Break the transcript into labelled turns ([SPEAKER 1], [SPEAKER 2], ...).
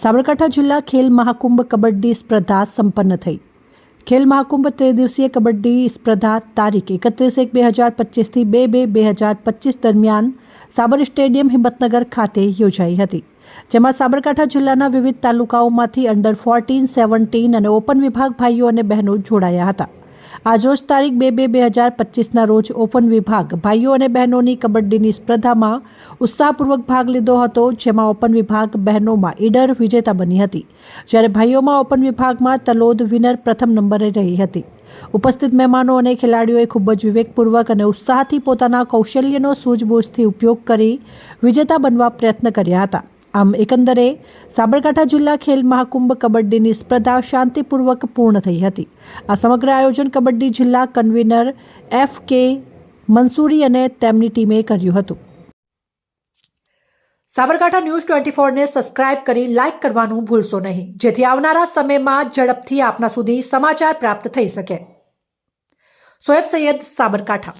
[SPEAKER 1] સાબરકાંઠા જિલ્લા ખેલ મહાકુંભ કબડ્ડી સ્પર્ધા સંપન્ન થઈ। ખેલ મહાકુંભ 13 દિવસીય કબડ્ડી સ્પર્ધા તારીખ 31/1/2025 થી 2/2/2025 દરમિયાન સાબર સ્ટેડિયમ હિંમતનગર ખાતે યોજાઈ હતી, જેમાં સાબરકાંઠા જિલ્લાના વિવિધ તાલુકાઓમાંથી અંડર 14, 17 અને ઓપન વિભાગ ભાઈઓ અને બહેનો જોડાયા હતા। આજરોજ તારીખ 2/2/2025ના રોજ ઓપન વિભાગ ભાઈઓ અને બહેનોની કબડ્ડીની સ્પર્ધામાં ઉત્સાહપૂર્વક ભાગ લીધો હતો, જેમાં ઓપન વિભાગ બહેનોમાં ઈડર વિજેતા બની હતી, જ્યારે ભાઈઓમાં ઓપન વિભાગમાં તલોદ વિનર પ્રથમ નંબરે રહી હતી। ઉપસ્થિત મહેમાનો અને ખેલાડીઓએ ખૂબ જ વિવેકપૂર્વક અને ઉત્સાહથી પોતાના કૌશલ્યનો સૂઝબૂઝથી ઉપયોગ કરી વિજેતા બનવા પ્રયત્ન કર્યા હતા। આમ એકંદરે સાબરકાંઠા જિલ્લા ખેલ મહાકુંભ કબડ્ડીની સ્પર્ધા શાંતિપૂર્વક પૂર્ણ થઈ હતી। આ સમગ્ર આયોજન કબડ્ડી જિલ્લા કન્વીનર FK મંસૂરી અને તેમની ટીમે કર્યું હતું। સાબરકાંઠા ન્યૂઝ 24ને સબસ્ક્રાઇબ કરી લાઇક કરવાનું ભૂલશો નહીં, જેથી આવનારા સમયમાં ઝડપથી આપના સુધી સમાચાર પ્રાપ્ત થઈ શકે। સોએબ સૈયદ, સાબરકાંઠા।